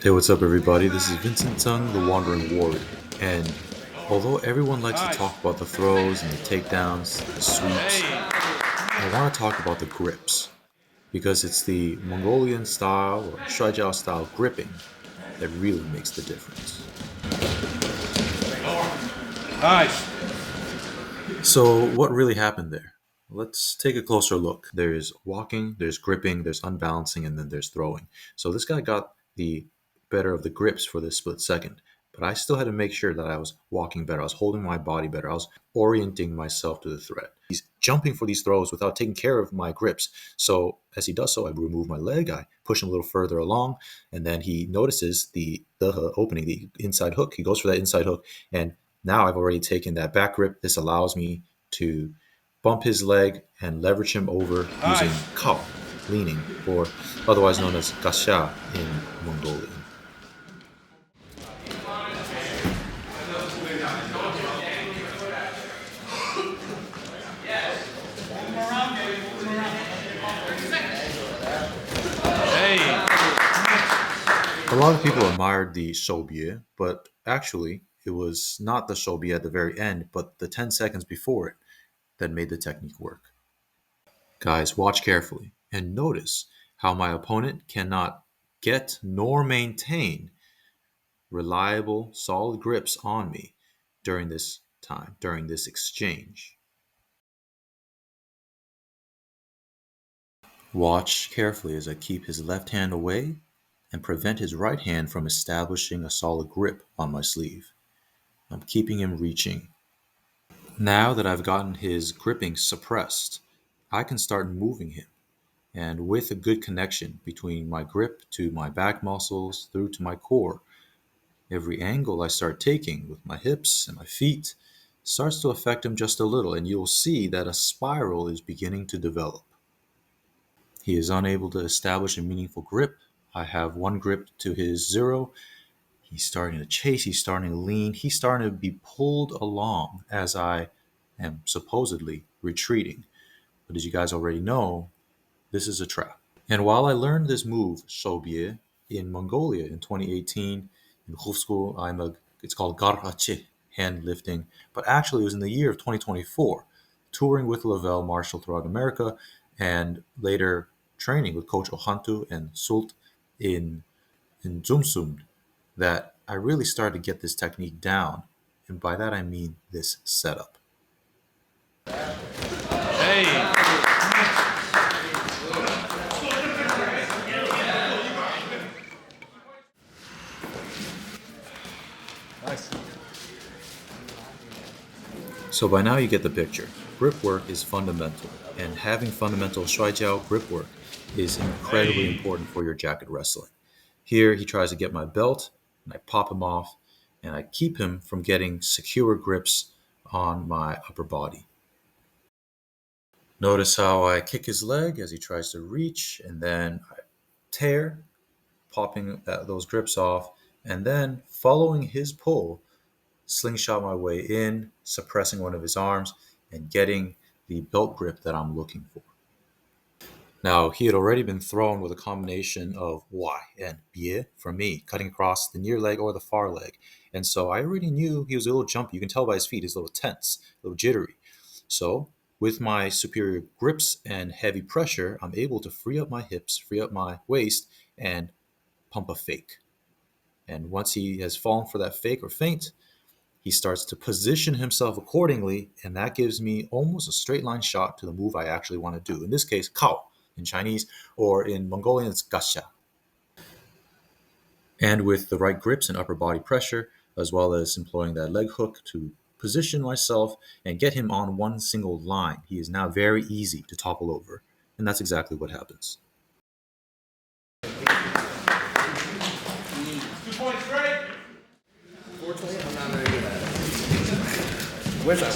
Hey, what's up, everybody? This is Vincent Tung, the Wandering Warrior. And although everyone likes to talk Nice. about the throws and the takedowns, the sweeps, Hey. I want to talk about the grips because it's the Mongolian style or Shuai Jiao style gripping that really makes the difference. Nice. So, what really happened there? Let's take a closer look. There's walking, there's gripping, there's unbalancing, and then there's throwing. So, this guy got the better of the grips for this split second, but I still had to make sure that I was walking better. I was holding my body better. I was orienting myself to the threat. He's jumping for these throws without taking care of my grips. So, as he does so, I remove my leg, I push him a little further along, and then he notices the Dehe opening, the inside hook. He goes for that inside hook, and now I've already taken that back grip. This allows me to bump his leg and leverage him over using Nice. kao, leaning, or otherwise known as gasha in Mongolian. Hey. A lot of people admired the Shou, but actually it was not the Shou at the very end, but the 10 seconds before it that made the technique work. Guys, watch carefully and notice how my opponent cannot get nor maintain reliable, solid grips on me during this time, during this exchange. Watch carefully as I keep his left hand away and prevent his right hand from establishing a solid grip on my sleeve. I'm keeping him reaching. Now that I've gotten his gripping suppressed, I can start moving him. And with a good connection between my grip to my back muscles through to my core, every angle I start taking with my hips and my feet starts to affect him just a little, and you'll see that a spiral is beginning to develop. He is unable to establish a meaningful grip. I have one grip to his zero. He's starting to chase, he's starting to lean, he's starting to be pulled along as I am supposedly retreating. But as you guys already know, this is a trap. And while I learned this move, Shobie, in Mongolia in 2018, in Khufsku, it's called Garhache, hand lifting, but actually it was in the year of 2024, touring with Lavelle Marshall throughout America, and later training with Coach Ohantu and Sult in, in Zumsund, that I really started to get this technique down. And by that I mean this setup. Hey. Nice. So by now you get the picture. Grip work is fundamental, and having fundamental Shuai Jiao grip work is incredibly Hey. important for your jacket wrestling. Here he tries to get my belt, and I pop him off, and I keep him from getting secure grips on my upper body. Notice how I kick his leg as he tries to reach, and then I tear, popping those grips off, and then following his pull, slingshot my way in, suppressing one of his arms, and getting the belt grip that I'm looking for. Now, he had already been thrown with a combination of Y and Bie for me, cutting across the near leg or the far leg. And so I already knew he was a little jumpy. You can tell by his feet, he's a little tense, a little jittery. So, with my superior grips and heavy pressure, I'm able to free up my hips, free up my waist, and pump a fake. And once he has fallen for that fake or feint, he starts to position himself accordingly, and that gives me almost a straight line shot to the move I actually want to do. In this case, kao in Chinese, or in Mongolian, it's gasha. And with the right grips and upper body pressure, as well as employing that leg hook to position myself and get him on one single line, he is now very easy to topple over. And that's exactly what happens. 2 points straight. 420, I'm not very good at it. Where's that?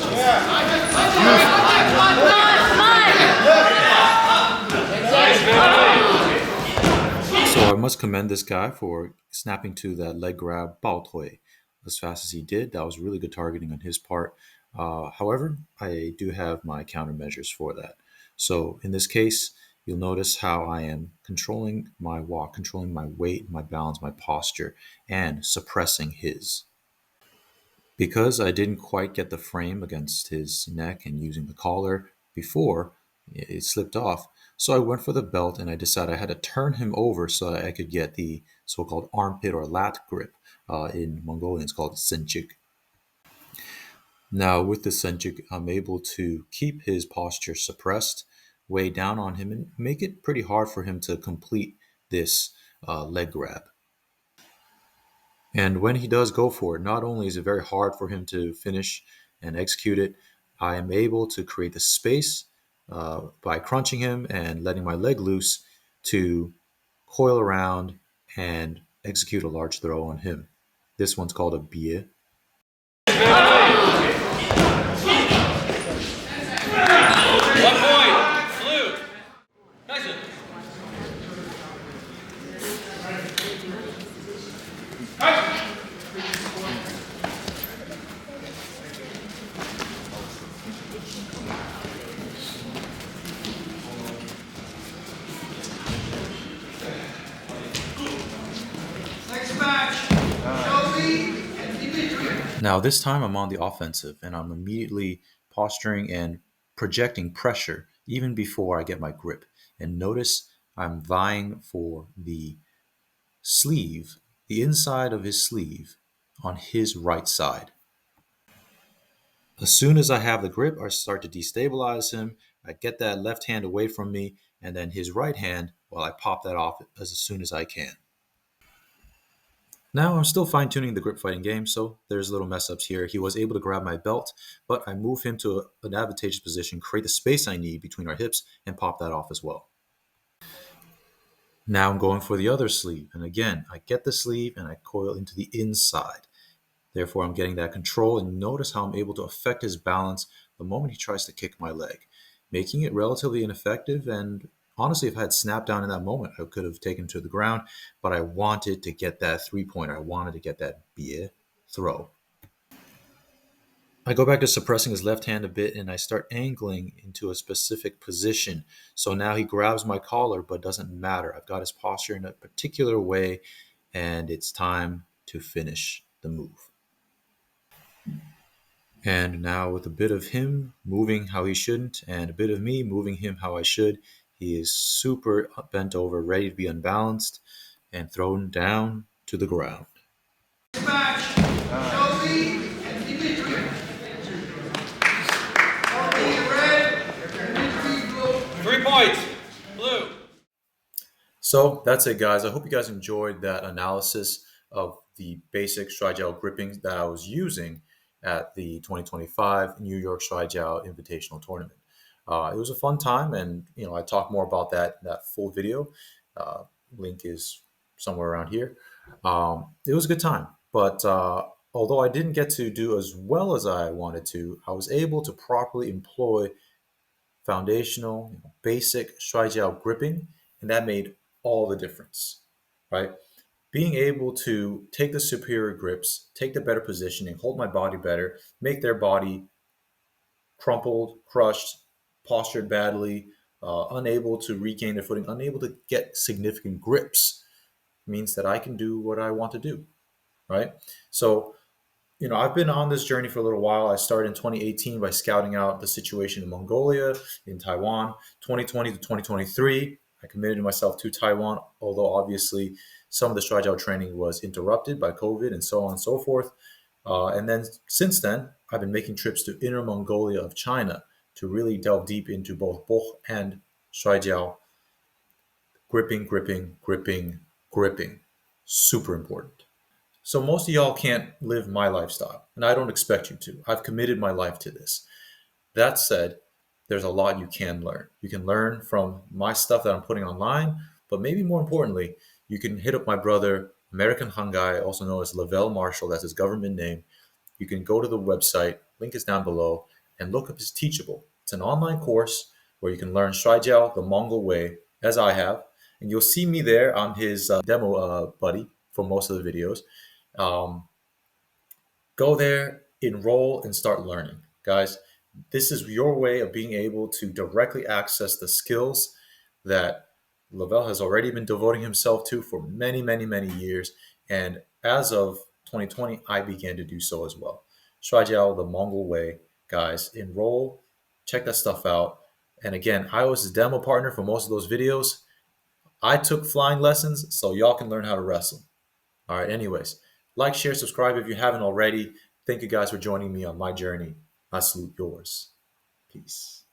So I must commend this guy for snapping to that leg grab Bao Tui as fast as he did. That was really good targeting on his part. However, I do have my countermeasures for that. So in this case, you'll notice how I am controlling my walk, controlling my weight, my balance, my posture, and suppressing his. Because I didn't quite get the frame against his neck and using the collar before, it slipped off. So I went for the belt and I decided I had to turn him over so that I could get the so called armpit or lat grip. In Mongolian, it's called senchik. Now, with the senchik, I'm able to keep his posture suppressed, weigh down on him, and make it pretty hard for him to complete this leg grab. And when he does go for it, not only is it very hard for him to finish and execute it, I am able to create the space by crunching him and letting my leg loose to coil around and execute a large throw on him. This one's called a bie. One point. Blue. Nice. Next match. Josie and Dimitri. Now, this time I'm on the offensive and I'm immediately posturing and projecting pressure even before I get my grip. And notice I'm vying for the sleeve, the inside of his sleeve on his right side. As soon as I have the grip, I start to destabilize him. I get that left hand away from me, and then his right hand, well, I pop that off as soon as I can. Now I'm still fine tuning the grip fighting game, so there's little mess ups here. He was able to grab my belt, but I move him to an advantageous position, create the space I need between our hips, and pop that off as well. Now I'm going for the other sleeve, and again, I get the sleeve and I coil into the inside. Therefore, I'm getting that control, and notice how I'm able to affect his balance the moment he tries to kick my leg, making it relatively ineffective. And honestly, if I had snapped down in that moment, I could have taken him to the ground, but I wanted to get that 3 pointer. I wanted to get that bie throw. I go back to suppressing his left hand a bit and I start angling into a specific position. So now he grabs my collar, but doesn't matter. I've got his posture in a particular way, and it's time to finish the move. And now, with a bit of him moving how he shouldn't and a bit of me moving him how I should, he is super bent over, ready to be unbalanced and thrown down to the ground. Next match. Josie and Dimitri. Josie red. Dimitri blue. 3 points. Blue. So that's it, guys. I hope you guys enjoyed that analysis of the basic Shuai Jiao gripping that I was using at the 2025 New York Shuai Jiao Invitational Tournament. It was a fun time, and I talk more about that full video. Uh, Link is somewhere around here. It was a good time, but although I didn't get to do as well as I wanted to, I was able to properly employ foundational, basic Shuai Jiao gripping, and that made all the difference, right? Being able to take the superior grips, take the better positioning, hold my body better, make their body crumpled, crushed, postured badly, unable to regain their footing, unable to get significant grips, means that I can do what I want to do, right? So I've been on this journey for a little while. I started in 2018 by scouting out the situation in Mongolia, in Taiwan. 2020 to 2023, I committed myself to Taiwan, although obviously some of the Shuai Jiao training was interrupted by COVID and so on and so forth. And then since then, I've been making trips to Inner Mongolia of China to really delve deep into both Boh and Shuai Jiao. Gripping, gripping, gripping, gripping. Super important. So most of y'all can't live my lifestyle, and I don't expect you to. I've committed my life to this. That said, there's a lot you can learn. You can learn from my stuff that I'm putting online, but maybe more importantly, you can hit up my brother, American Hangai, also known as Lavelle Marshall, that's his government name. You can go to the website, link is down below, and look up his Teachable. It's an online course where you can learn Shuai Jiao the Mongol way, as I have, and you'll see me there. I'm his demo buddy for most of the videos. Um, Go there, enroll, and start learning. Guys, this is your way of being able to directly access the skills that Lavelle has already been devoting himself to for many, many, many years. And as of 2020, I began to do so as well. Shuai Jiao, the Mongol way, guys, enroll, check that stuff out. And again, I was his demo partner for most of those videos. I took flying lessons so y'all can learn how to wrestle. All right, anyways, like, share, subscribe if you haven't already. Thank you guys for joining me on my journey. I salute yours. Peace.